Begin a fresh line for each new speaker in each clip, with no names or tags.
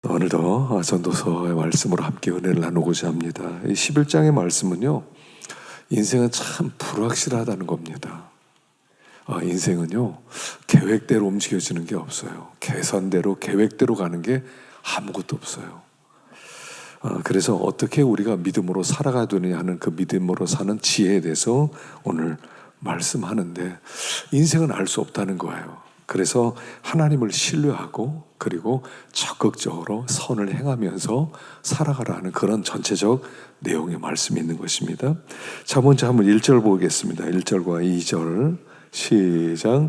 오늘도 전도서의 말씀으로 함께 은혜를 나누고자 합니다. 이 11장의 말씀은요, 인생은 참 불확실하다는 겁니다. 인생은요, 계획대로 움직여지는 게 없어요. 계산대로, 계획대로 가는 게 아무것도 없어요. 그래서 어떻게 우리가 믿음으로 살아가야 되느냐 하는 그 믿음으로 사는 지혜에 대해서 오늘 말씀하는데, 인생은 알 수 없다는 거예요. 그래서 하나님을 신뢰하고 그리고 적극적으로 선을 행하면서 살아가라는 그런 전체적 내용의 말씀이 있는 것입니다. 자, 먼저 한번 1절 보겠습니다. 1절과 2절 시작.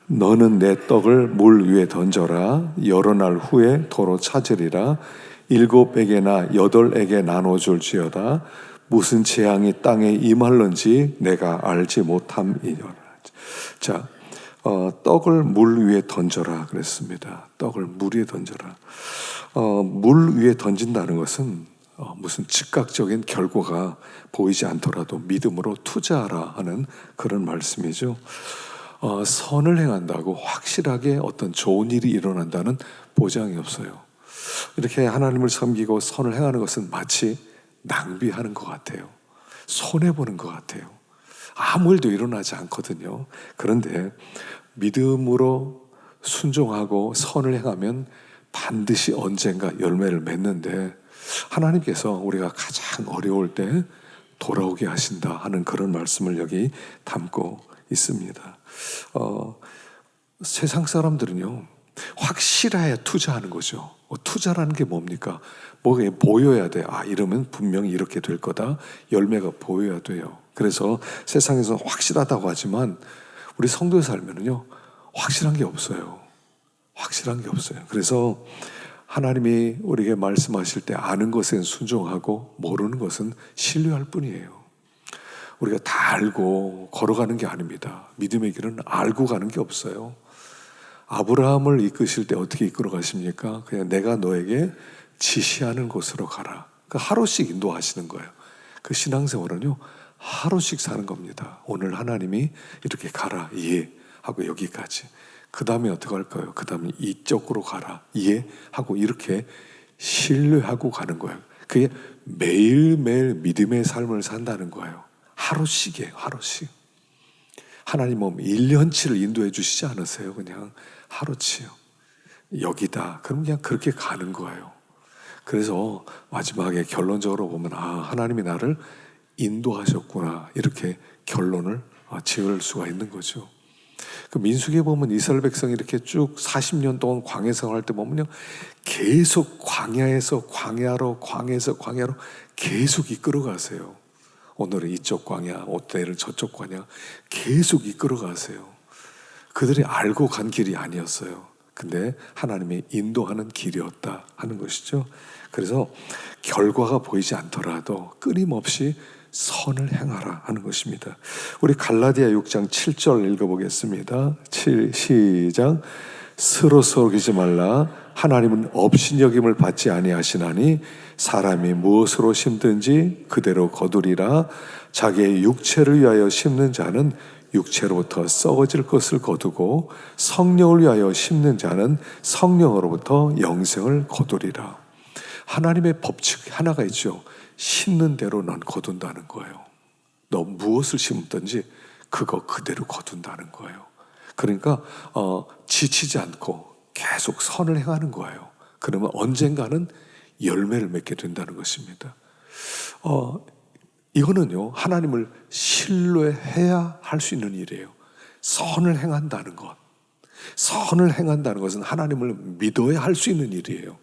너는 내 떡을 물 위에 던져라. 여러 날 후에 도로 찾으리라. 7에게나 8에게 나눠줄지어다. 무슨 재앙이 땅에 임할는지 내가 알지 못함이니라. 자, 떡을 물 위에 던져라 그랬습니다. 떡을 물 위에 던져라. 물 위에 던진다는 것은 무슨 즉각적인 결과가 보이지 않더라도 믿음으로 투자하라 하는 그런 말씀이죠. 선을 행한다고 확실하게 어떤 좋은 일이 일어난다는 보장이 없어요. 이렇게 하나님을 섬기고 선을 행하는 것은 마치 낭비하는 것 같아요. 손해보는 것 같아요. 아무 일도 일어나지 않거든요. 그런데 믿음으로 순종하고 선을 행하면 반드시 언젠가 열매를 맺는데, 하나님께서 우리가 가장 어려울 때 돌아오게 하신다 하는 그런 말씀을 여기 담고 있습니다. 세상 사람들은요, 확실해야 투자하는 거죠. 투자라는 게 뭡니까? 뭐가 보여야 돼. 이러면 분명히 이렇게 될 거다. 열매가 보여야 돼요. 그래서 세상에서 확실하다고 하지만 우리 성도에 살면은요, 확실한 게 없어요. 확실한 게 없어요. 그래서 하나님이 우리에게 말씀하실 때 아는 것엔 순종하고 모르는 것은 신뢰할 뿐이에요. 우리가 다 알고 걸어가는 게 아닙니다. 믿음의 길은 알고 가는 게 없어요. 아브라함을 이끄실 때 어떻게 이끌어 가십니까? 그냥 내가 너에게 지시하는 곳으로 가라. 하루씩 인도하시는 거예요. 그 신앙생활은요, 하루씩 사는 겁니다. 오늘 하나님이 이렇게 가라, 예 하고 여기까지. 그 다음에 어떻게 할까요? 그 다음에 이쪽으로 가라, 예 하고 이렇게 신뢰하고 가는 거예요. 그게 매일매일 믿음의 삶을 산다는 거예요. 하루씩이에요. 하루씩. 하나님 1년치를 인도해 주시지 않으세요? 그냥 하루치요. 여기다. 그럼 그냥 그렇게 가는 거예요. 그래서 마지막에 결론적으로 보면 하나님이 나를 인도하셨구나, 이렇게 결론을 지을 수가 있는 거죠. 그 민수기에 보면 이스라엘 백성이 이렇게 쭉 40년 동안 광야 생활할 때 보면요, 계속 광야에서 광야로, 광야에서 광야로 계속 이끌어 가세요. 오늘은 이쪽 광야, 내일은 저쪽 광야, 계속 이끌어 가세요. 그들이 알고 간 길이 아니었어요. 근데 하나님이 인도하는 길이었다 하는 것이죠. 그래서 결과가 보이지 않더라도 끊임없이 선을 행하라 하는 것입니다. 우리 갈라디아 6장 7절 읽어보겠습니다. 시작. 서로 속이지 말라. 하나님은 업신여김을 받지 아니하시나니 사람이 무엇으로 심든지 그대로 거두리라. 자기의 육체를 위하여 심는 자는 육체로부터 썩어질 것을 거두고 성령을 위하여 심는 자는 성령으로부터 영생을 거두리라. 하나님의 법칙 하나가 있죠. 심는 대로 넌 거둔다는 거예요. 너 무엇을 심든지 그거 그대로 거둔다는 거예요. 그러니까 지치지 않고 계속 선을 행하는 거예요. 그러면 언젠가는 열매를 맺게 된다는 것입니다. 이거는요, 하나님을 신뢰해야 할 수 있는 일이에요. 선을 행한다는 것. 선을 행한다는 것은 하나님을 믿어야 할 수 있는 일이에요.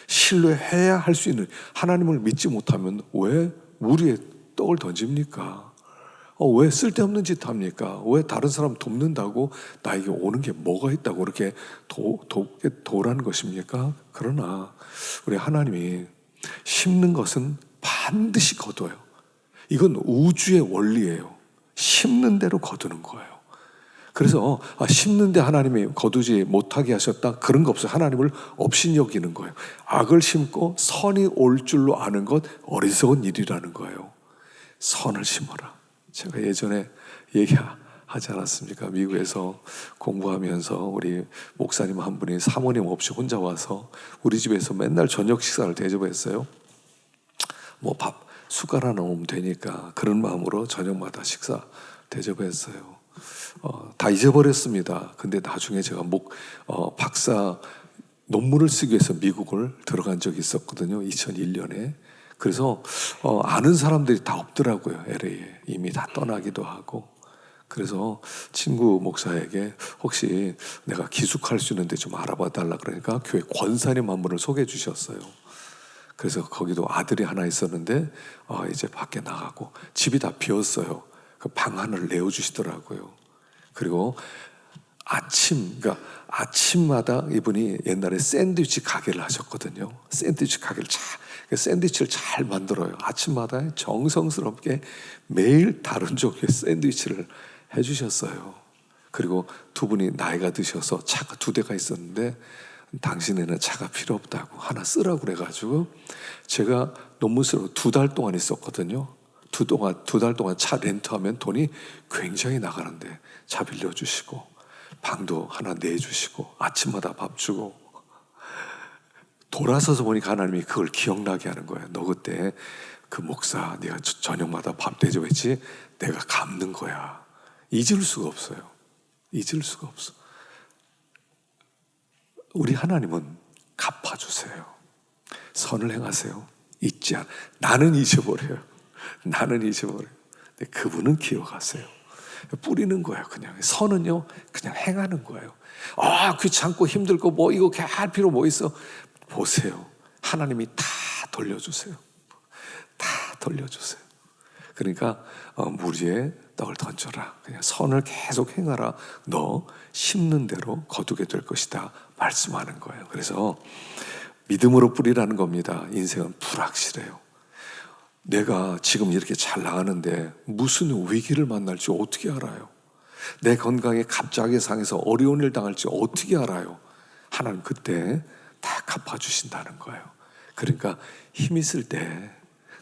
신뢰해야 할 수 있는, 하나님을 믿지 못하면 왜 우리의 떡을 던집니까? 왜 쓸데없는 짓 합니까? 왜 다른 사람 돕는다고 나에게 오는 게 뭐가 있다고 그렇게 도라는 것입니까? 그러나 우리 하나님이 심는 것은 반드시 거둬요. 이건 우주의 원리예요. 심는 대로 거두는 거예요. 그래서 심는데 하나님이 거두지 못하게 하셨다, 그런 거 없어요. 하나님을 업신여기는 거예요. 악을 심고 선이 올 줄로 아는 것 어리석은 일이라는 거예요. 선을 심어라. 제가 예전에 하지 않았습니까? 미국에서 공부하면서 우리 목사님 한 분이 사모님 없이 혼자 와서 우리 집에서 맨날 저녁 식사를 대접했어요. 뭐 밥 숟가락 넣으면 되니까 그런 마음으로 저녁마다 식사 대접했어요. 다 잊어버렸습니다. 근데 나중에 제가 박사 논문을 쓰기 위해서 미국을 들어간 적이 있었거든요. 2001년에. 그래서 아는 사람들이 다 없더라고요. LA에 이미 다 떠나기도 하고. 그래서 친구 목사에게 혹시 내가 기숙할 수 있는데 좀 알아봐 달라 그러니까 교회 권사님 한 분을 소개해 주셨어요. 그래서 거기도 아들이 하나 있었는데 이제 밖에 나가고 집이 다 비었어요. 그 방 하나를 내어주시더라고요. 그리고 그러니까 아침마다 이분이 옛날에 샌드위치 가게를 하셨거든요. 샌드위치를 잘 만들어요. 아침마다 정성스럽게 매일 다른 종류의 샌드위치를 해주셨어요. 그리고 두 분이 나이가 드셔서 차가 2대가 있었는데 당신에는 차가 필요 없다고 하나 쓰라고 그래가지고 제가 논문 쓰러 2달 동안 있었거든요. 두 달 동안 차 렌트하면 돈이 굉장히 나가는데 차 빌려주시고 방도 하나 내주시고 아침마다 밥 주고 돌아서서 보니까 하나님이 그걸 기억나게 하는 거예요. 너 그때 그 목사 네가 저녁마다 밥 대접했지? 내가 갚는 거야. 잊을 수가 없어요. 잊을 수가 없어. 우리 하나님은 갚아주세요. 선을 행하세요. 나는 잊어버려요. 근데 그분은 기억하세요. 뿌리는 거예요. 그냥 선은요 그냥 행하는 거예요. 귀찮고 힘들고 뭐 이거 할 필요 뭐 있어. 보세요. 하나님이 다 돌려주세요. 그러니까 물 위에 떡을 던져라. 그냥 선을 계속 행하라. 너 심는 대로 거두게 될 것이다 말씀하는 거예요. 그래서 믿음으로 뿌리라는 겁니다. 인생은 불확실해요. 내가 지금 이렇게 잘 나가는데 무슨 위기를 만날지 어떻게 알아요? 내 건강에 갑자기 상해서 어려운 일 당할지 어떻게 알아요? 하나님 그때 다 갚아주신다는 거예요. 그러니까 힘 있을 때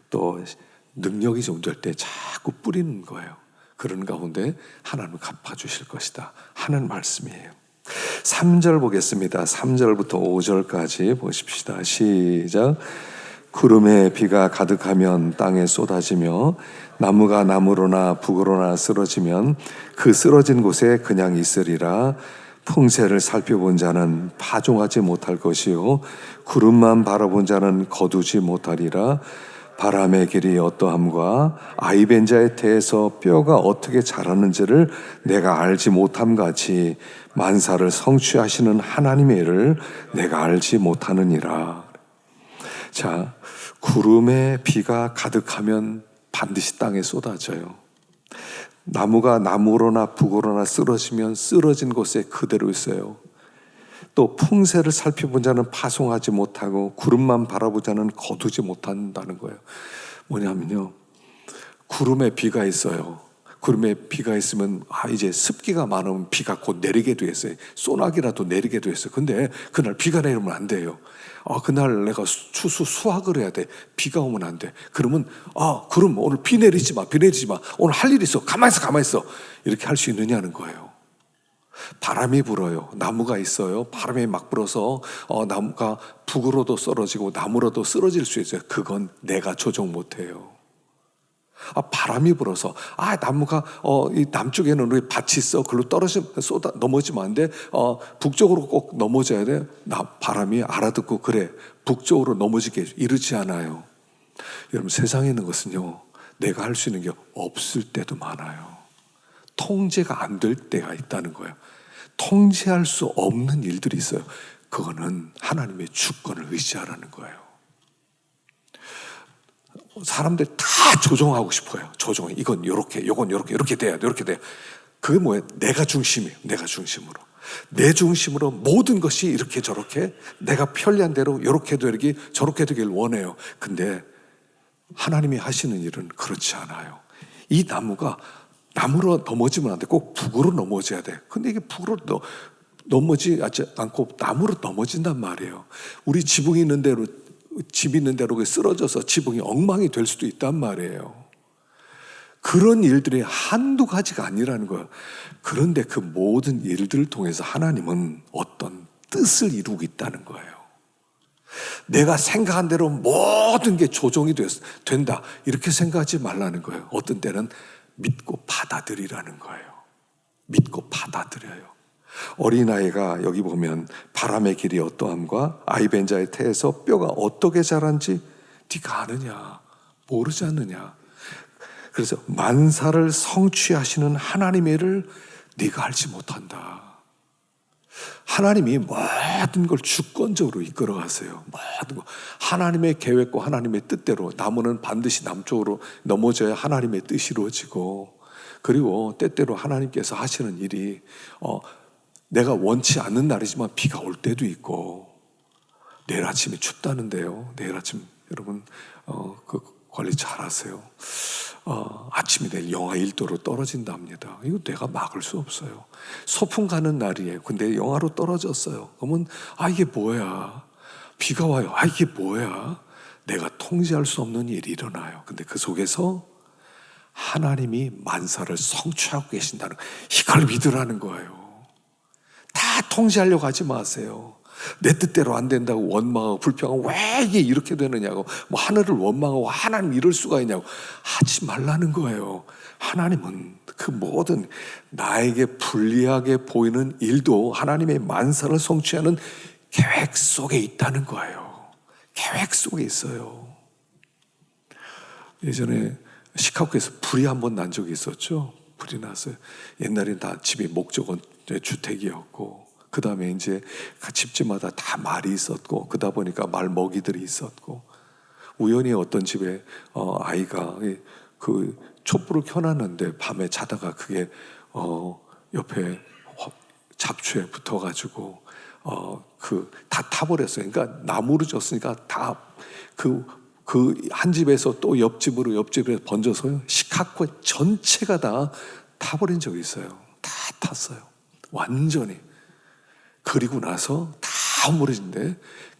또 능력이 좀 될 때 자꾸 뿌리는 거예요. 그런 가운데 하나님은 갚아주실 것이다 하는 말씀이에요. 3절 보겠습니다. 3절부터 5절까지 보십시다. 시작. 구름에 비가 가득하면 땅에 쏟아지며 나무가 나무로나 북으로나 쓰러지면 그 쓰러진 곳에 그냥 있으리라. 풍세를 살펴본 자는 파종하지 못할 것이요 구름만 바라본 자는 거두지 못하리라. 바람의 길이 어떠함과 아이 뵌 자의 태에서 뼈가 어떻게 자라는지를 내가 알지 못함 같이 만사를 성취하시는 하나님의 일을 내가 알지 못하느니라. 자, 구름에 비가 가득하면 반드시 땅에 쏟아져요. 나무가 나무로나 북으로나 쓰러지면 쓰러진 곳에 그대로 있어요. 또 풍세를 살펴본 자는 파송하지 못하고 구름만 바라보자는 거두지 못한다는 거예요. 뭐냐면요, 구름에 비가 있어요. 구름에 비가 있으면 이제 습기가 많으면 비가 곧 내리게 돼 있어요. 소나기라도 내리게 돼 있어요. 근데 그날 비가 내리면 안 돼요. 그날 내가 수학을 해야 돼. 비가 오면 안 돼. 그러면 그럼 오늘 비 내리지 마. 오늘 할 일 있어. 가만히 있어. 이렇게 할 수 있느냐는 거예요. 바람이 불어요. 나무가 있어요. 바람이 막 불어서 나무가 북으로도 쓰러지고 나무로도 쓰러질 수 있어요. 그건 내가 조정 못해요. 바람이 불어서 나무가 이 남쪽에는 우리 밭이 있어. 글로 넘어지면 안 돼. 북쪽으로 꼭 넘어져야 돼. 바람이 알아듣고 그래. 북쪽으로 넘어지게 이르지 않아요. 여러분 세상에 있는 것은요 내가 할 수 있는 게 없을 때도 많아요. 통제가 안 될 때가 있다는 거예요. 통제할 수 없는 일들이 있어요. 그거는 하나님의 주권을 의지하라는 거예요. 사람들 다 조종하고 싶어요. 이건 이렇게 돼야 돼. 그게 뭐예요? 내가 중심이에요. 내가 중심으로. 내 중심으로 모든 것이 이렇게 저렇게 내가 편리한 대로 이렇게 되길 저렇게 되길 원해요. 근데 하나님이 하시는 일은 그렇지 않아요. 이 나무가 나무로 넘어지면 안 돼. 꼭 북으로 넘어져야 돼. 근데 이게 북으로 넘어지지 않고 나무로 넘어진단 말이에요. 우리 지붕이 있는 대로 집 있는 대로 쓰러져서 지붕이 엉망이 될 수도 있단 말이에요. 그런 일들이 한두 가지가 아니라는 거예요. 그런데 그 모든 일들을 통해서 하나님은 어떤 뜻을 이루고 있다는 거예요. 내가 생각한 대로 모든 게 조정이 된다 이렇게 생각하지 말라는 거예요. 어떤 때는 믿고 받아들이라는 거예요. 믿고 받아들여요. 어린아이가 여기 보면 바람의 길이 어떠함과 아이벤자의 태에서 뼈가 어떻게 자란지 네가 아느냐, 모르지 않느냐. 그래서 만사를 성취하시는 하나님의 일을 네가 알지 못한다. 하나님이 모든 걸 주권적으로 이끌어 가세요. 모든 거. 하나님의 계획과 하나님의 뜻대로 나무는 반드시 남쪽으로 넘어져야 하나님의 뜻이 이루어지고, 그리고 때때로 하나님께서 하시는 일이 내가 원치 않는 날이지만 비가 올 때도 있고, 내일 아침에 춥다는데요. 내일 아침 여러분 그 관리 잘 하세요. 아침에 내일 영하 1도로 떨어진답니다. 이거 내가 막을 수 없어요. 소풍 가는 날이에요. 근데 영하로 떨어졌어요. 그러면 이게 뭐야? 비가 와요. 이게 뭐야? 내가 통제할 수 없는 일이 일어나요. 근데 그 속에서 하나님이 만사를 성취하고 계신다는 이걸 믿으라는 거예요. 다 통제하려고 하지 마세요. 내 뜻대로 안 된다고 원망하고 불평하고 왜 이게 이렇게 되느냐고, 뭐 하늘을 원망하고 하나님 이럴 수가 있냐고 하지 말라는 거예요. 하나님은 그 모든 나에게 불리하게 보이는 일도 하나님의 만사를 성취하는 계획 속에 있다는 거예요. 계획 속에 있어요. 예전에 시카고에서 불이 한 번 난 적이 있었죠. 불이 났어요. 옛날엔 다 집이 목적은 주택이었고, 그 다음에 이제 집집마다 다 말이 있었고, 그러다 보니까 말 먹이들이 있었고, 우연히 어떤 집에 아이가 그 촛불을 켜놨는데 밤에 자다가 그게 옆에 잡초에 붙어가지고 그 다 타버렸어요. 그러니까 나무로 졌으니까 다 그 한 집에서 또 옆집으로 번져서요. 시카고 전체가 다 타버린 적이 있어요. 다 탔어요. 완전히. 그리고 나서 다 무너진데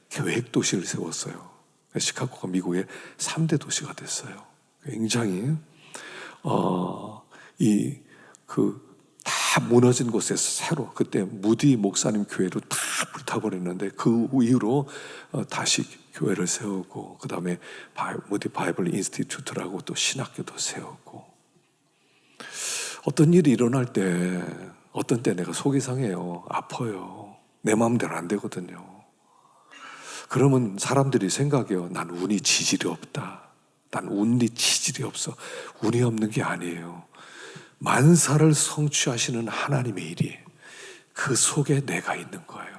계획 도시를 세웠어요. 시카고가 미국의 3대 도시가 됐어요. 굉장히 다 무너진 곳에서 새로, 그때 무디 목사님 교회로 다 불타버렸는데 그 이후로 다시 교회를 세우고, 그 다음에 무디 바이블 인스티튜트라고 또 신학교도 세우고. 어떤 일이 일어날 때 어떤 때 내가 속이 상해요. 아파요. 내 마음대로 안 되거든요. 그러면 사람들이 생각해요. 난 운이 지질이 없다. 난 운이 지질이 없어. 운이 없는 게 아니에요. 만사를 성취하시는 하나님의 일이 그 속에 내가 있는 거예요.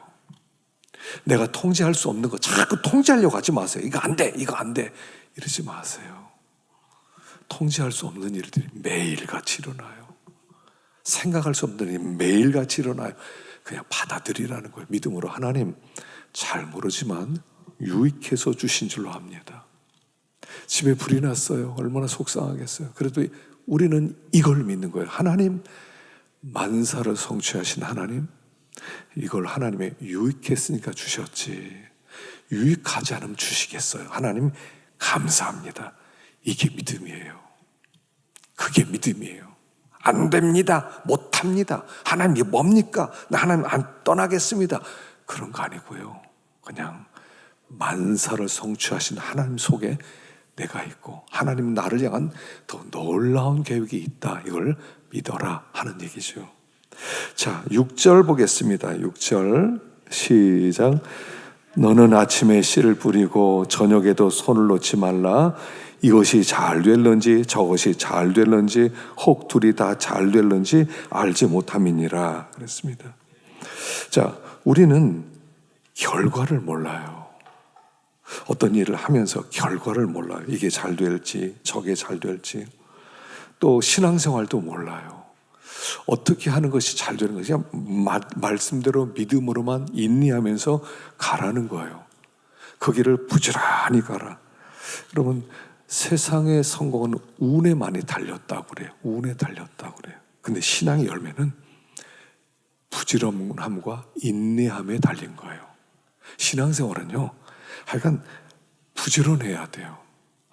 내가 통제할 수 없는 거 자꾸 통제하려고 하지 마세요. 이거 안 돼, 이거 안 돼, 이러지 마세요. 통제할 수 없는 일들이 매일같이 일어나요. 생각할 수 없는 일이 매일같이 일어나요. 그냥 받아들이라는 거예요. 믿음으로 하나님 잘 모르지만 유익해서 주신 줄로 압니다. 집에 불이 났어요. 얼마나 속상하겠어요. 그래도 우리는 이걸 믿는 거예요. 하나님, 만사를 성취하신 하나님, 이걸 하나님의 유익했으니까 주셨지, 유익하지 않으면 주시겠어요? 하나님 감사합니다. 이게 믿음이에요. 그게 믿음이에요. 안 됩니다, 못합니다, 하나님 이게 뭡니까, 나 하나님 안 떠나겠습니다, 그런 거 아니고요. 그냥 만사를 성취하신 하나님 속에 내가 있고, 하나님은 나를 향한 더 놀라운 계획이 있다, 이걸 믿어라 하는 얘기죠. 자, 6절 보겠습니다. 6절 시작. 너는 아침에 씨를 뿌리고 저녁에도 손을 놓지 말라. 이것이 잘 될런지 저것이 잘 될런지 혹 둘이 다 잘 될런지 알지 못함이니라 그랬습니다. 자, 우리는 결과를 몰라요. 어떤 일을 하면서 결과를 몰라요. 이게 잘 될지 저게 잘 될지. 또 신앙생활도 몰라요. 어떻게 하는 것이 잘 되는 것이, 그냥 말씀대로 믿음으로만 인내하면서 가라는 거예요. 그 길을 부지런히 가라. 여러분, 세상의 성공은 운에 많이 달렸다고 그래요. 운에 달렸다고 그래요. 근데 신앙의 열매는 부지런함과 인내함에 달린 거예요. 신앙생활은요, 하여간 부지런해야 돼요.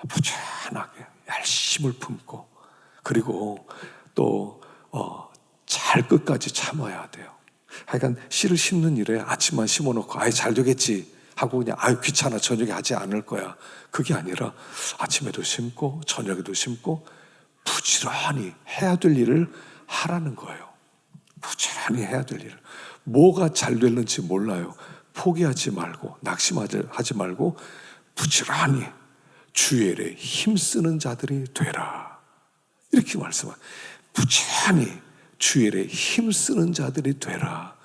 부지런하게 열심을 품고 그리고 또 잘 끝까지 참아야 돼요. 하여간 씨를 심는 일에 아침만 심어놓고 아예 잘 되겠지 하고 그냥 아유 귀찮아 저녁에 하지 않을 거야. 그게 아니라 아침에도 심고 저녁에도 심고 부지런히 해야 될 일을 하라는 거예요. 부지런히 해야 될 일을. 뭐가 잘 될는지 몰라요. 포기하지 말고 낙심하지 말고 부지런히 주의 일에 힘쓰는 자들이 되라. 이렇게 말씀합니다. 부지런히 주의 일에 힘쓰는 자들이 되라.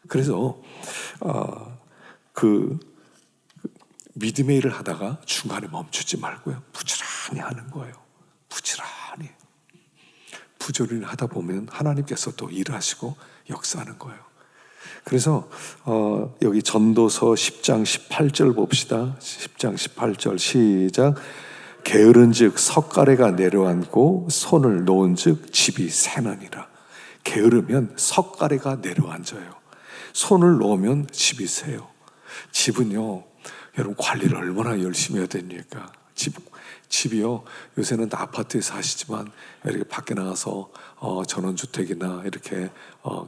그래서 그 믿음의 일을 하다가 중간에 멈추지 말고요. 부지런히 하는 거예요. 부지런히. 부지런히 하다 보면 하나님께서 또 일하시고 역사하는 거예요. 그래서 여기 전도서 10장 18절 봅시다. 10장 18절 시작. 게으른즉 석가래가 내려앉고 손을 놓은즉 집이 새느니라. 게으르면 석가래가 내려앉아요. 손을 놓으면 집이 새요. 집은요, 여러분 관리를 얼마나 열심히 해야 됩니까? 집이요, 요새는 다 아파트에 사시지만 이렇게 밖에 나가서 전원주택이나 이렇게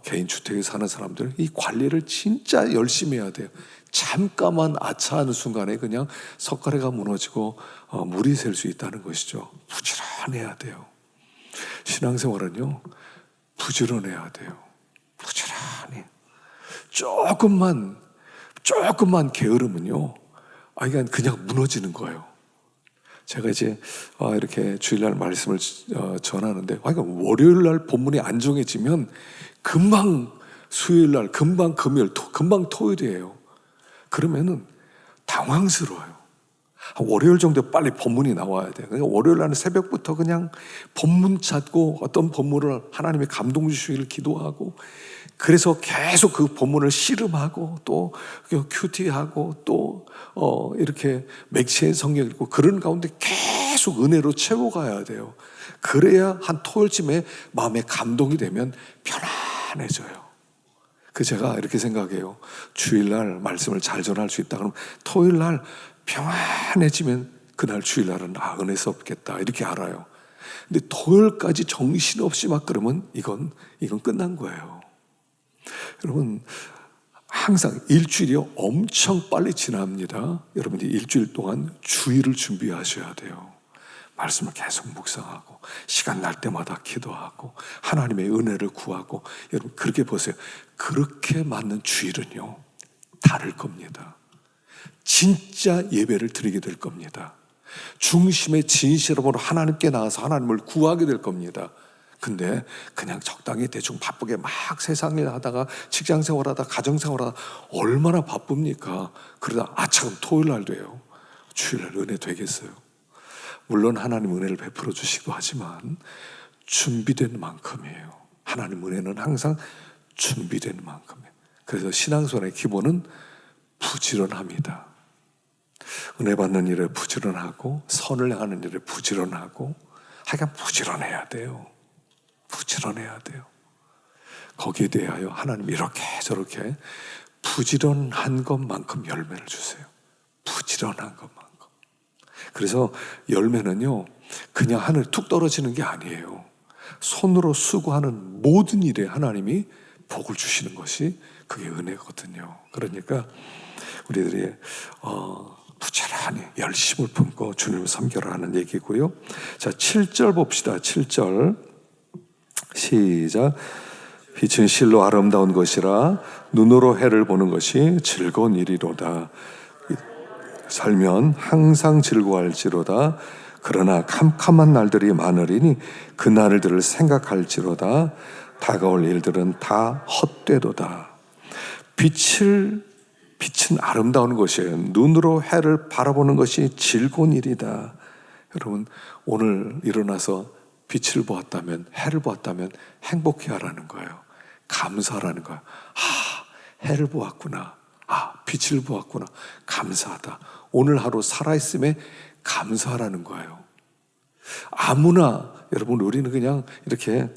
개인 주택에 사는 사람들 이 관리를 진짜 열심히 해야 돼요. 잠깐만 아차하는 순간에 그냥 석가래가 무너지고 물이 셀 수 있다는 것이죠. 부지런해야 돼요. 신앙생활은요, 부지런해야 돼요. 부지런히. 조금만 게으르면요, 그냥 무너지는 거예요. 제가 이제 이렇게 주일날 말씀을 전하는데, 월요일날 본문이 안 정해지면 금방 수요일날, 금방 금요일, 금방 토요일이에요. 그러면은 당황스러워요. 월요일 정도 빨리 본문이 나와야 돼요. 그러니까 월요일날은 새벽부터 그냥 본문 찾고 어떤 본문을 하나님의 감동 주시기를 기도하고, 그래서 계속 그 본문을 씨름하고 또 큐티하고 또 이렇게 맥시의 성경 읽고 그런 가운데 계속 은혜로 채워가야 돼요. 그래야 한 토요일쯤에 마음에 감동이 되면 편안해져요. 제가 이렇게 생각해요. 주일날 말씀을 잘 전할 수 있다 그러면 토요일날 평안해지면 그날 주일날은 은혜스럽겠다 이렇게 알아요. 근데 토요일까지 정신없이 막 그러면 이건 끝난 거예요. 여러분, 항상 일주일이 엄청 빨리 지납니다. 여러분이 일주일 동안 주일을 준비하셔야 돼요. 말씀을 계속 묵상하고 시간 날 때마다 기도하고 하나님의 은혜를 구하고, 여러분 그렇게 보세요. 그렇게 맞는 주일은요 다를 겁니다. 진짜 예배를 드리게 될 겁니다. 중심의 진실함으로 하나님께 나가서 하나님을 구하게 될 겁니다. 근데 그냥 적당히 대충 바쁘게 막 세상일 하다가 직장생활하다 가정생활하다 얼마나 바쁩니까? 그러다 아참 토요일날 돼요. 주일날 은혜 되겠어요? 물론 하나님 은혜를 베풀어 주시기도 하지만 준비된 만큼이에요. 하나님 은혜는 항상 준비된 만큼이에요. 그래서 신앙생활의 기본은 부지런합니다. 은혜 받는 일에 부지런하고 선을 행하는 일에 부지런하고, 하여간 부지런해야 돼요. 부지런해야 돼요. 거기에 대하여 하나님 이렇게 저렇게 부지런한 것만큼 열매를 주세요. 부지런한 것만큼. 그래서 열매는요 그냥 하늘에 툭 떨어지는 게 아니에요. 손으로 수고하는 모든 일에 하나님이 복을 주시는 것이 그게 은혜거든요. 그러니까 우리들이 부지런히 열심을 품고 주님을 섬겨라 하는 얘기고요. 자, 7절 봅시다. 7절 시작. 빛은 실로 아름다운 것이라 눈으로 해를 보는 것이 즐거운 일이로다. 살면 항상 즐거워할지로다. 그러나 캄캄한 날들이 많으리니 그 날들을 생각할지로다. 다가올 일들은 다 헛되도다. 빛은 아름다운 것이에요. 눈으로 해를 바라보는 것이 즐거운 일이다. 여러분, 오늘 일어나서 빛을 보았다면, 해를 보았다면 행복해하라는 거예요. 감사하라는 거예요. 해를 보았구나. 빛을 보았구나. 감사하다. 오늘 하루 살아있음에 감사하라는 거예요. 아무나, 여러분, 우리는 그냥 이렇게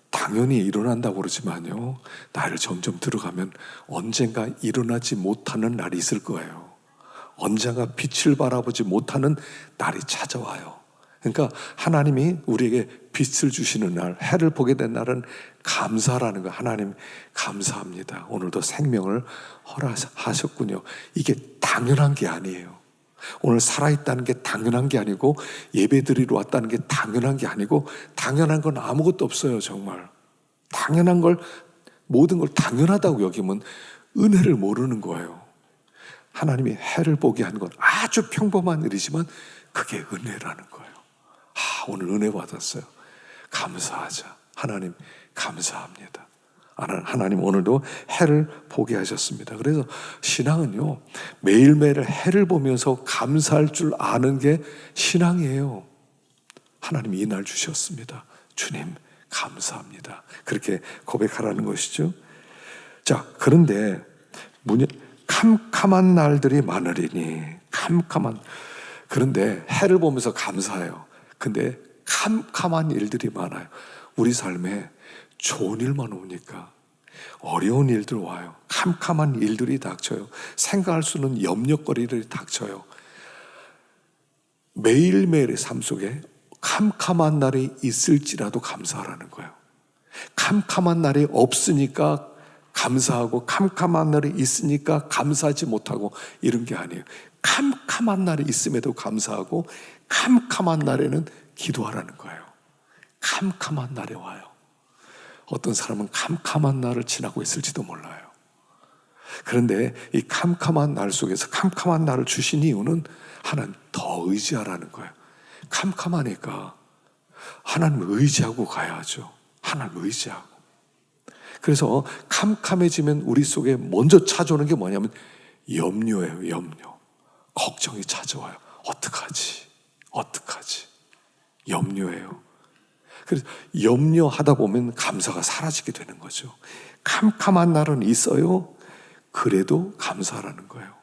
당연히 일어난다고 그러지만요, 나이를 점점 들어가면 언젠가 일어나지 못하는 날이 있을 거예요. 언젠가 빛을 바라보지 못하는 날이 찾아와요. 그러니까 하나님이 우리에게 빛을 주시는 날, 해를 보게 된 날은 감사라는 거. 하나님 감사합니다. 오늘도 생명을 허락하셨군요. 이게 당연한 게 아니에요. 오늘 살아있다는 게 당연한 게 아니고, 예배드리러 왔다는 게 당연한 게 아니고, 당연한 건 아무것도 없어요. 정말 당연한 걸, 모든 걸 당연하다고 여기면 은혜를 모르는 거예요. 하나님이 해를 보게 한 건 아주 평범한 일이지만 그게 은혜라는 거예요. 오늘 은혜 받았어요. 감사하자. 하나님 감사합니다. 하나님 오늘도 해를 보게 하셨습니다. 그래서 신앙은요, 매일매일 해를 보면서 감사할 줄 아는 게 신앙이에요. 하나님이 이 날 주셨습니다. 주님 감사합니다. 그렇게 고백하라는 것이죠. 자, 그런데 캄캄한 날들이 많으리니, 그런데 해를 보면서 감사해요. 근데 캄캄한 일들이 많아요. 우리 삶에 좋은 일만 오니까 어려운 일들 와요. 캄캄한 일들이 닥쳐요. 생각할 수 없는 염려거리들이 닥쳐요. 매일매일의 삶 속에 캄캄한 날이 있을지라도 감사하라는 거예요. 캄캄한 날이 없으니까 감사하고, 캄캄한 날이 있으니까 감사하지 못하고, 이런 게 아니에요. 캄캄한 날이 있음에도 감사하고, 캄캄한 날에는 기도하라는 거예요. 캄캄한 날에 와요. 어떤 사람은 캄캄한 날을 지나고 있을지도 몰라요. 그런데 이 캄캄한 날 속에서 캄캄한 날을 주신 이유는 하나님 더 의지하라는 거예요. 캄캄하니까 하나님을 의지하고 가야죠. 하나님을 의지하고. 그래서 캄캄해지면 우리 속에 먼저 찾아오는 게 뭐냐면 염려예요. 염려. 걱정이 찾아와요. 어떡하지? 염려예요. 그래서 염려하다 보면 감사가 사라지게 되는 거죠. 캄캄한 날은 있어요. 그래도 감사하라는 거예요.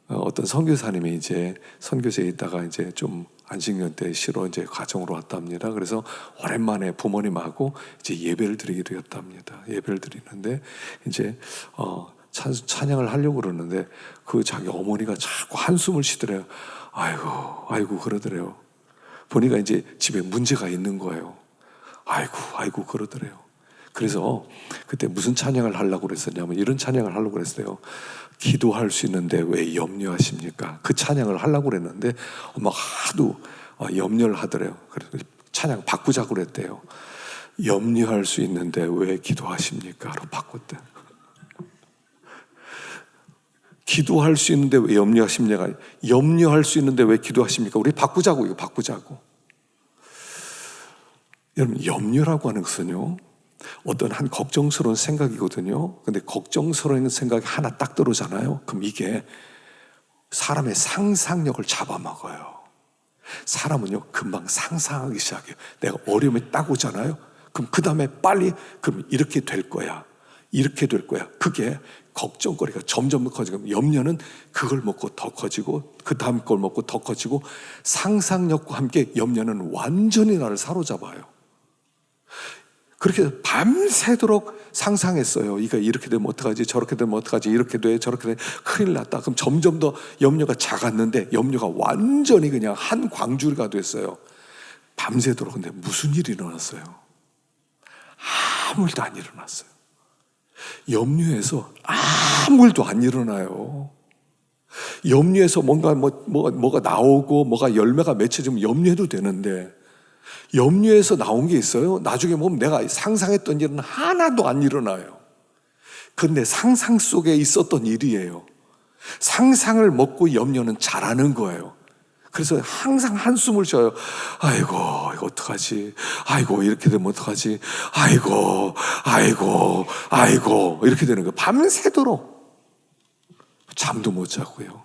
어떤 선교사님이 이제 선교지에 있다가 이제 좀 안식년 때 쉬러 이제 가정으로 왔답니다. 그래서 오랜만에 부모님하고 이제 예배를 드리게 되었답니다. 예배를 드리는데 이제 찬양을 하려고 그러는데 자기 어머니가 자꾸 한숨을 쉬더래요. 아이고 그러더래요. 보니까 이제 집에 문제가 있는 거예요. 아이고 그러더래요. 그래서 그때 무슨 찬양을 하려고 그랬었냐면 이런 찬양을 하려고 그랬어요. 기도할 수 있는데 왜 염려하십니까? 그 찬양을 하려고 그랬는데 엄마가 하도 염려를 하더래요. 그래서 찬양 바꾸자고 그랬대요. 염려할 수 있는데 왜 기도하십니까?로 바꿨대. 기도할 수 있는데 왜 염려하십니까? 염려할 수 있는데 왜 기도하십니까? 우리 바꾸자고, 이거 바꾸자고. 여러분, 염려라고 하는 것은요, 어떤 한 걱정스러운 생각이거든요. 근데 걱정스러운 생각이 하나 딱 들어오잖아요. 그럼 이게 사람의 상상력을 잡아먹어요. 사람은요, 금방 상상하기 시작해요. 내가 어려움이 딱 오잖아요. 그럼 그 다음에 빨리, 그럼 이렇게 될 거야. 그게 걱정거리가 점점 커지고, 염려는 그걸 먹고 더 커지고, 그 다음 걸 먹고 더 커지고, 상상력과 함께 염려는 완전히 나를 사로잡아요. 그렇게 밤새도록 상상했어요. 이거 이렇게 되면 어떡하지? 저렇게 되면 어떡하지? 이렇게 돼, 저렇게 돼. 큰일 났다. 그럼 점점 더 염려가 작았는데 염려가 완전히 그냥 한 광주리가 됐어요. 밤새도록. 근데 무슨 일이 일어났어요? 아무 일도 안 일어났어요. 염려해서 아무 일도 안 일어나요. 염려해서 뭐가 나오고 뭐가 열매가 맺혀지면 염려해도 되는데, 염려해서 나온 게 있어요. 나중에 보면 내가 상상했던 일은 하나도 안 일어나요. 그런데 상상 속에 있었던 일이에요. 상상을 먹고 염려는 잘하는 거예요. 그래서 항상 한숨을 쉬어요. 아이고 이거 어떡하지? 아이고 이렇게 되면 어떡하지? 아이고 이렇게 되는 거예요. 밤새도록 잠도 못 자고요.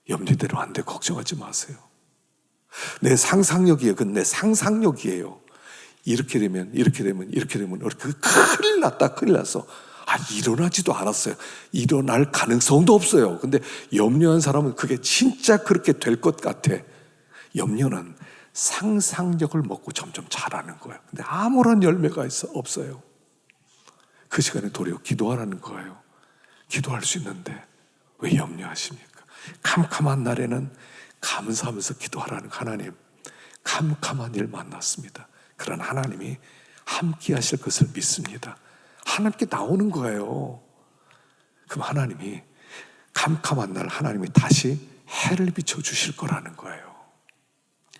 염려대로 안 돼. 걱정하지 마세요. 내 상상력이에요. 그건 내 상상력이에요. 이렇게 되면 큰일 났어. 일어나지도 않았어요. 일어날 가능성도 없어요. 근데 염려한 사람은 그게 진짜 그렇게 될 것 같아. 염려는 상상력을 먹고 점점 자라는 거예요. 근데 아무런 열매가 없어요. 그 시간에 도리어 기도하라는 거예요. 기도할 수 있는데 왜 염려하십니까? 캄캄한 날에는 감사하면서 기도하라는 하나님, 캄캄한 일 만났습니다. 그런 하나님이 함께 하실 것을 믿습니다. 하나님께 나오는 거예요. 그럼 하나님이 캄캄한 날 하나님이 다시 해를 비춰주실 거라는 거예요.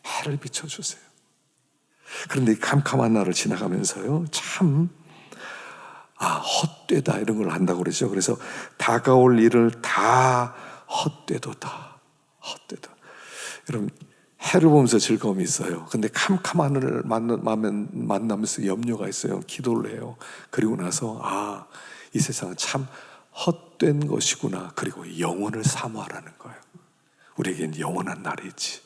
해를 비춰주세요. 그런데 이 캄캄한 날을 지나가면서요, 참 헛되다 이런 걸 한다고 그러죠. 그래서 다가올 일을 다 헛되도다. 헛되다. 여러분, 해를 보면서 즐거움이 있어요. 근데 캄캄한 하늘을 만나면서 염려가 있어요. 기도를 해요. 그리고 나서 이 세상은 참 헛된 것이구나. 그리고 영원을 사모하라는 거예요. 우리에게는 영원한 날이 있지.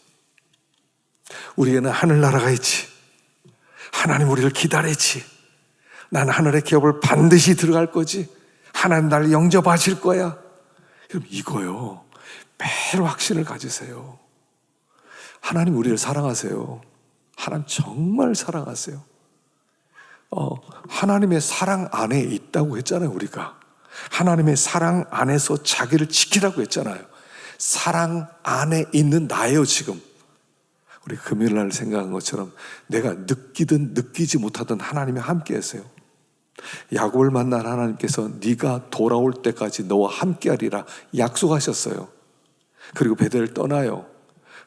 우리에게는 하늘나라가 있지. 하나님 우리를 기다리지. 난 하늘의 기업을 반드시 들어갈 거지. 하나님 나를 영접하실 거야. 그럼 이거요, 매일 확신을 가지세요. 하나님 우리를 사랑하세요. 하나님 정말 사랑하세요. 하나님의 사랑 안에 있다고 했잖아요. 우리가 하나님의 사랑 안에서 자기를 지키라고 했잖아요. 사랑 안에 있는 나예요. 지금 우리 금요일 날 생각한 것처럼 내가 느끼든 느끼지 못하든 하나님이 함께 하세요. 야곱을 만난 하나님께서 네가 돌아올 때까지 너와 함께 하리라 약속하셨어요. 그리고 베델을 떠나요.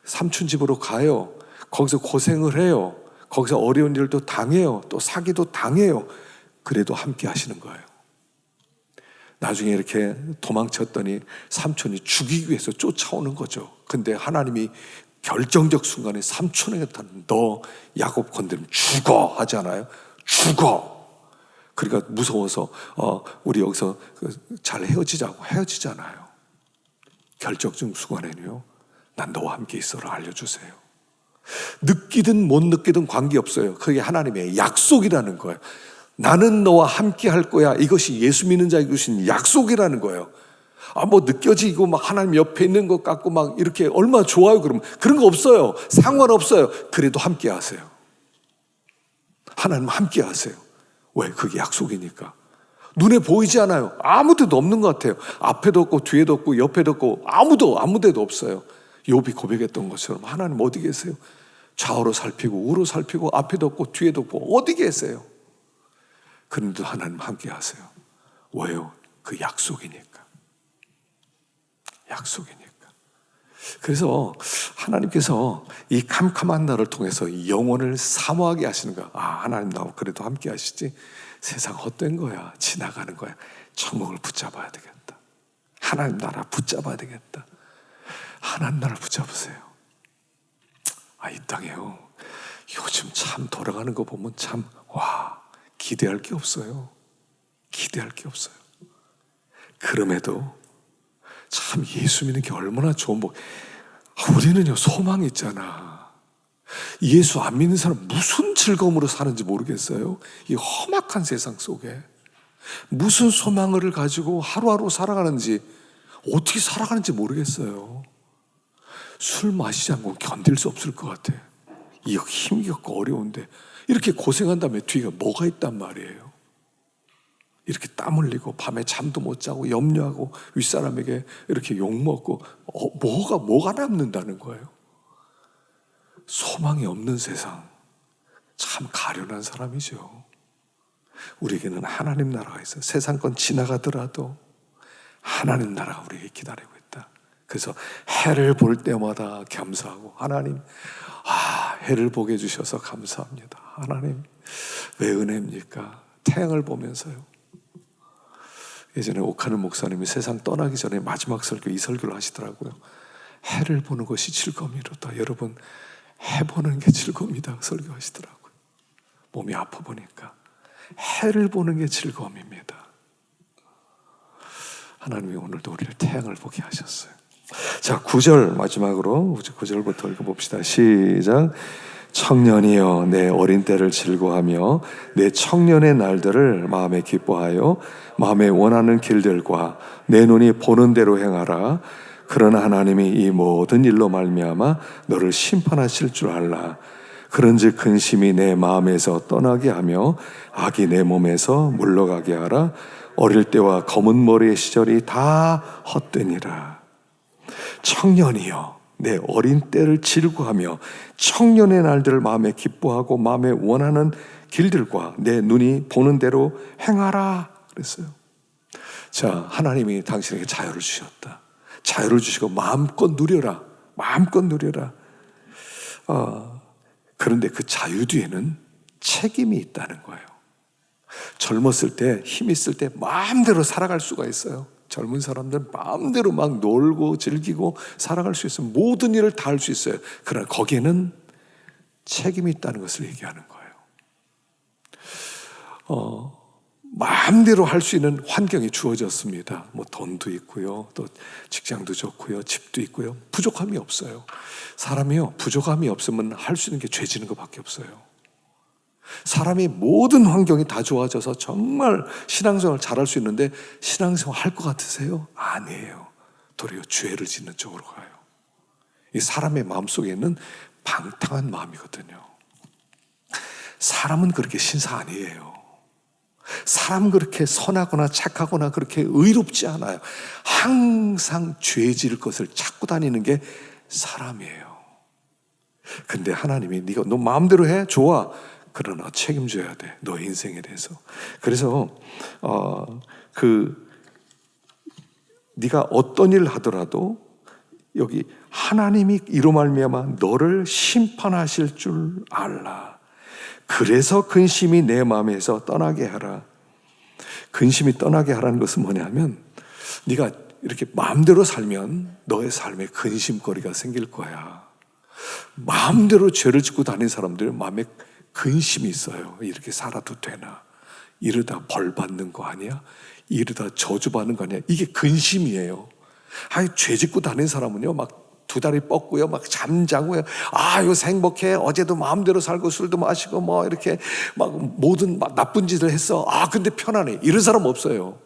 삼촌 집으로 가요. 거기서 고생을 해요. 거기서 어려운 일도 당해요. 또 사기도 당해요. 그래도 함께 하시는 거예요. 나중에 이렇게 도망쳤더니 삼촌이 죽이기 위해서 쫓아오는 거죠. 근데 하나님이 결정적 순간에 삼촌에게 너 야곱 건드리면 죽어 하잖아요. 죽어. 그러니까 무서워서 우리 여기서 잘 헤어지자고 헤어지잖아요. 결정적 순간에는요, 난 너와 함께 있어라 알려주세요. 느끼든 못 느끼든 관계없어요. 그게 하나님의 약속이라는 거예요. 나는 너와 함께 할 거야. 이것이 예수 믿는 자에게 주신 약속이라는 거예요. 뭐 느껴지고 막 하나님 옆에 있는 것 같고 막 이렇게 얼마나 좋아요. 그러면 그런 거 없어요. 상관없어요. 그래도 함께 하세요. 하나님 함께 하세요. 왜? 그게 약속이니까. 눈에 보이지 않아요. 아무 데도 없는 것 같아요. 앞에도 없고 뒤에도 없고 옆에도 없고 아무 데도 없어요. 욥이 고백했던 것처럼 하나님 어디 계세요? 좌우로 살피고 우로 살피고 앞에도 없고 뒤에도 없고 어디 계세요? 그런데도 하나님 함께 하세요. 왜요? 그 약속이니까. 약속이니까. 그래서 하나님께서 이 캄캄한 날을 통해서 영혼을 사모하게 하시는 거야. 하나님 나하고 그래도 함께 하시지. 세상 헛된 거야. 지나가는 거야. 천국을 붙잡아야 되겠다. 하나님 나라 붙잡아야 되겠다. 하나님 나라 붙잡으세요. 이 땅에요, 요즘 참 돌아가는 거 보면 참 기대할 게 없어요. 기대할 게 없어요. 그럼에도 참 예수 믿는 게 얼마나 좋은 복. 우리는요, 소망이 있잖아. 예수 안 믿는 사람 무슨 즐거움으로 사는지 모르겠어요. 이 험악한 세상 속에 무슨 소망을 가지고 하루하루 살아가는지, 어떻게 살아가는지 모르겠어요. 술 마시지 않고 견딜 수 없을 것 같아. 이거 힘겹고 어려운데 이렇게 고생한 다음에 뒤가 뭐가 있단 말이에요. 이렇게 땀 흘리고 밤에 잠도 못 자고 염려하고 윗사람에게 이렇게 욕먹고 뭐가 남는다는 거예요. 소망이 없는 세상, 참 가련한 사람이죠. 우리에게는 하나님 나라가 있어요. 세상 건 지나가더라도 하나님 나라가 우리에게 기다리고 있다. 그래서 해를 볼 때마다 감사하고, 하나님 해를 보게 해주셔서 감사합니다. 하나님 왜 은혜입니까? 태양을 보면서요. 예전에 오카는 목사님이 세상 떠나기 전에 마지막 설교, 이 설교를 하시더라고요. 해를 보는 것이 즐거움이로다. 여러분, 해 보는 게 즐거움이다 설교하시더라고요. 몸이 아파 보니까 해를 보는 게 즐거움입니다. 하나님이 오늘도 우리를 태양을 보게 하셨어요. 자, 9절 마지막으로 9절부터 읽어봅시다. 시작. 청년이여 내 어린 때를 즐거워하며 내 청년의 날들을 마음에 기뻐하여 마음에 원하는 길들과 내 눈이 보는 대로 행하라. 그러나 하나님이 이 모든 일로 말미암아 너를 심판하실 줄 알라. 그런즉 근심이 내 마음에서 떠나게 하며 악이 내 몸에서 물러가게 하라. 어릴 때와 검은 머리의 시절이 다 헛되니라. 청년이여 내 어린 때를 즐거워하며 청년의 날들을 마음에 기뻐하고 마음에 원하는 길들과 내 눈이 보는 대로 행하라 그랬어요. 자, 하나님이 당신에게 자유를 주셨다. 자유를 주시고 마음껏 누려라. 마음껏 누려라. 그런데 그 자유 뒤에는 책임이 있다는 거예요. 젊었을 때, 힘 있을 때 마음대로 살아갈 수가 있어요. 젊은 사람들은 마음대로 막 놀고 즐기고 살아갈 수 있어요. 모든 일을 다 할 수 있어요. 그러나 거기에는 책임이 있다는 것을 얘기하는 거예요. 마음대로 할 수 있는 환경이 주어졌습니다. 뭐 돈도 있고요, 또 직장도 좋고요, 집도 있고요. 부족함이 없어요. 사람이요, 부족함이 없으면 할 수 있는 게 죄지는 것밖에 없어요. 사람이 모든 환경이 다 좋아져서 정말 신앙생활 잘할 수 있는데 신앙생활 할 것 같으세요? 아니에요. 도리어 죄를 짓는 쪽으로 가요. 이 사람의 마음속에는 방탕한 마음이거든요. 사람은 그렇게 신사 아니에요. 사람은 그렇게 선하거나 착하거나 그렇게 의롭지 않아요. 항상 죄 지을 것을 찾고 다니는 게 사람이에요. 근데 하나님이 네가 너 마음대로 해? 좋아. 그러나 책임져야 돼. 너의 인생에 대해서. 그래서 네가 어떤 일을 하더라도 여기 하나님이 이로 말미암아 너를 심판하실 줄 알라. 그래서 근심이 내 마음에서 떠나게 하라. 근심이 떠나게 하라는 것은 뭐냐면 네가 이렇게 마음대로 살면 너의 삶에 근심거리가 생길 거야. 마음대로 죄를 짓고 다니는 사람들은 마음에 근심이 있어요. 이렇게 살아도 되나? 이러다 벌 받는 거 아니야? 이러다 저주 받는 거 아니야? 이게 근심이에요. 죄 짓고 다니는 사람은요, 막 두 다리 뻗고요, 막 잠자고요. 요새 행복해. 어제도 마음대로 살고 술도 마시고 뭐 이렇게 막 모든 나쁜 짓을 했어. 근데 편안해. 이런 사람 없어요.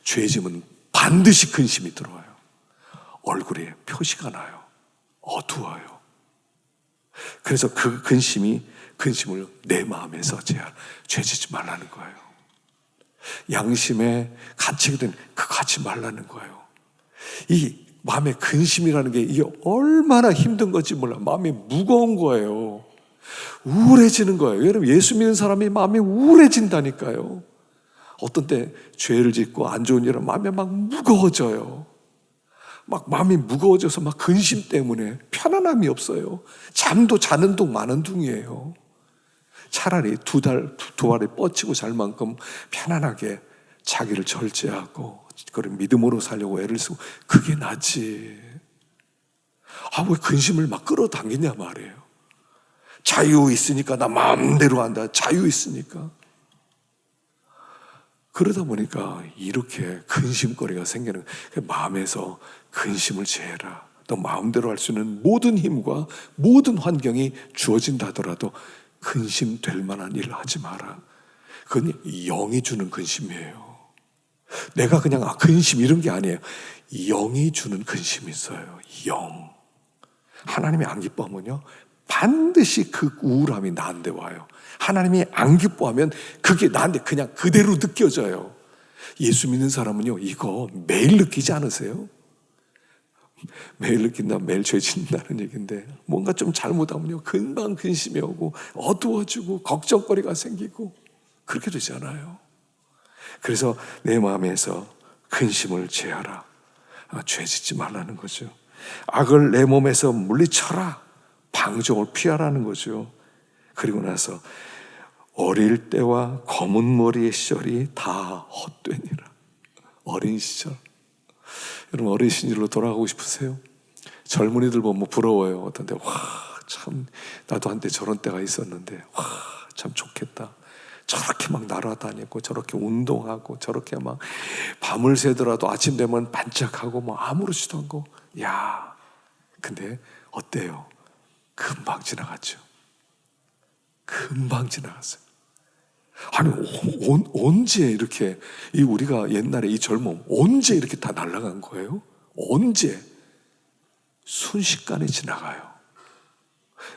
죄 지면 반드시 근심이 들어와요. 얼굴에 표시가 나요. 어두워요. 그래서 그 근심을 내 마음에서 죄 짓지 말라는 거예요. 양심에 갇히게 된 그 갇지 말라는 거예요. 이 마음의 근심이라는 게 이게 얼마나 힘든 건지 몰라. 마음이 무거운 거예요. 우울해지는 거예요. 여러분, 예수 믿는 사람이 마음이 우울해진다니까요. 어떤 때 죄를 짓고 안 좋은 일은 마음이 막 무거워져요. 막 마음이 무거워져서 막 근심 때문에 편안함이 없어요. 잠도 자는 둥 마는 둥이에요. 차라리 두 발에 뻗치고 잘 만큼 편안하게 자기를 절제하고 그런 믿음으로 살려고 애를 쓰고 그게 낫지. 왜 근심을 막 끌어당기냐 말이에요. 자유 있으니까 나 마음대로 한다. 자유 있으니까. 그러다 보니까 이렇게 근심거리가 생기는 거예요. 마음에서 근심을 제해라. 너 마음대로 할 수 있는 모든 힘과 모든 환경이 주어진다 하더라도 근심될 만한 일을 하지 마라. 그건 영이 주는 근심이에요. 내가 그냥 근심 이런 게 아니에요. 영이 주는 근심이 있어요. 영. 하나님이 안 기뻐하면요, 반드시 그 우울함이 나한테 와요. 하나님이 안 기뻐하면 그게 나한테 그냥 그대로 느껴져요. 예수 믿는 사람은요, 이거 매일 느끼지 않으세요? 매일 느낀다, 매일 죄 짓는다는 얘기인데 뭔가 좀 잘못하면요, 금방 근심이 오고 어두워지고 걱정거리가 생기고 그렇게 되잖아요. 그래서 내 마음에서 근심을 제하라. 죄 짓지 말라는 거죠. 악을 내 몸에서 물리쳐라. 방종을 피하라는 거죠. 그리고 나서 어릴 때와 검은 머리의 시절이 다 헛되니라. 어린 시절. 여러분, 어린 시절로 돌아가고 싶으세요? 젊은이들 보면 부러워요. 어떤 때 참 나도 한때 저런 때가 있었는데 참 좋겠다. 저렇게 막 날아다니고 저렇게 운동하고 저렇게 막 밤을 새더라도 아침 되면 반짝하고 뭐 아무렇지도 않고. 근데 어때요? 금방 지나갔죠. 금방 지나갔어요. 언제 이렇게 우리가 옛날에 이 젊음 언제 이렇게 다 날아간 거예요? 언제? 순식간에 지나가요.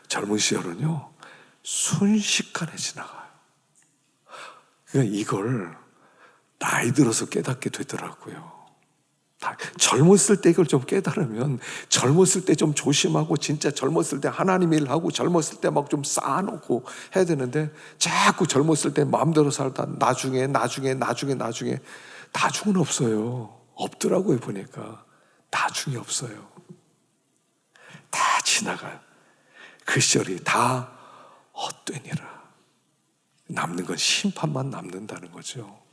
젊은 시절은요, 순식간에 지나가요. 그러니까 이걸 나이 들어서 깨닫게 되더라고요. 젊었을 때 이걸 좀 깨달으면, 젊었을 때 좀 조심하고, 진짜 젊었을 때 하나님 일하고, 젊었을 때 막 좀 쌓아놓고 해야 되는데, 자꾸 젊었을 때 마음대로 살다 나중에 나중은 없어요. 없더라고요. 보니까 나중이 없어요. 다 지나가요. 그 시절이 다 헛되니라. 남는 건 심판만 남는다는 거죠.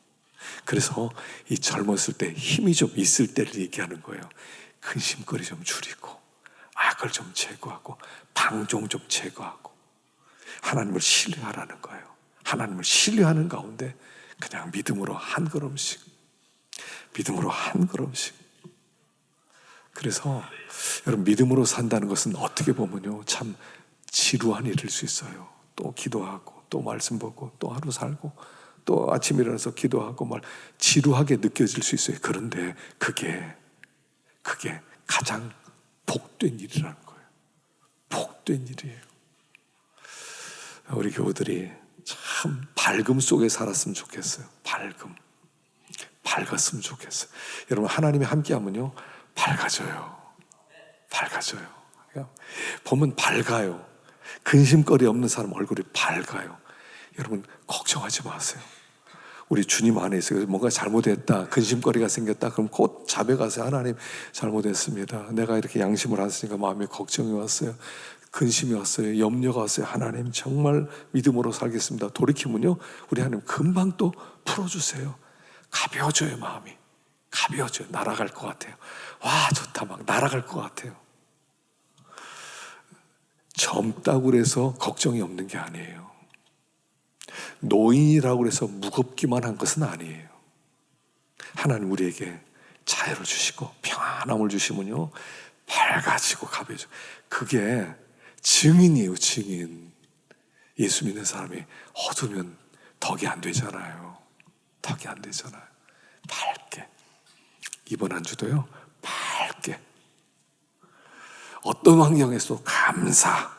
그래서 이 젊었을 때 힘이 좀 있을 때를 얘기하는 거예요. 근심거리 좀 줄이고, 악을 좀 제거하고, 방종 좀 제거하고, 하나님을 신뢰하라는 거예요. 하나님을 신뢰하는 가운데 그냥 믿음으로 한 걸음씩, 믿음으로 한 걸음씩. 그래서 여러분, 믿음으로 산다는 것은 어떻게 보면요, 참 지루한 일일 수 있어요. 또 기도하고, 또 말씀 보고, 또 하루 살고, 또 아침에 일어나서 기도하고, 지루하게 느껴질 수 있어요. 그런데 그게 가장 복된 일이라는 거예요. 복된 일이에요. 우리 교우들이 참 밝음 속에 살았으면 좋겠어요. 밝았으면 좋겠어요. 여러분, 하나님이 함께하면요, 밝아져요. 보면 밝아요. 근심거리 없는 사람 얼굴이 밝아요. 여러분, 걱정하지 마세요. 우리 주님 안에 있어요. 뭔가 잘못했다, 근심거리가 생겼다, 그럼 곧 자백하세요. 하나님, 잘못했습니다. 내가 이렇게 양심을 안 쓰니까 마음에 걱정이 왔어요. 근심이 왔어요. 염려가 왔어요. 하나님, 정말 믿음으로 살겠습니다. 돌이키면요, 우리 하나님 금방 또 풀어주세요. 가벼워져요. 마음이 가벼워져요. 날아갈 것 같아요. 와, 좋다, 막 날아갈 것 같아요. 젊다고 그래서 걱정이 없는 게 아니에요. 노인이라고 해서 무겁기만 한 것은 아니에요. 하나님 우리에게 자유를 주시고 평안함을 주시면요, 밝아지고 가벼워져. 그게 증인이에요. 증인. 예수 믿는 사람이 어두우면 덕이 안 되잖아요. 밝게, 이번 한 주도요, 밝게, 어떤 환경에서도 감사.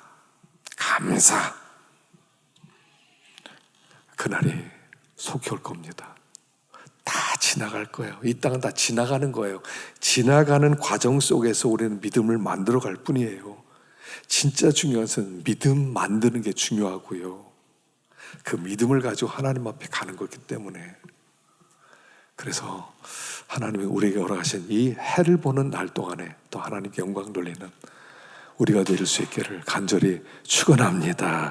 그날이 속히 올 겁니다. 다 지나갈 거예요. 이 땅은 다 지나가는 거예요. 지나가는 과정 속에서 우리는 믿음을 만들어 갈 뿐이에요. 진짜 중요한 것은 믿음 만드는 게 중요하고요, 그 믿음을 가지고 하나님 앞에 가는 거기 때문에. 그래서 하나님이 우리에게 허락하신 이 해를 보는 날 동안에 또 하나님께 영광 돌리는 우리가 될 수 있기를 간절히 축원합니다.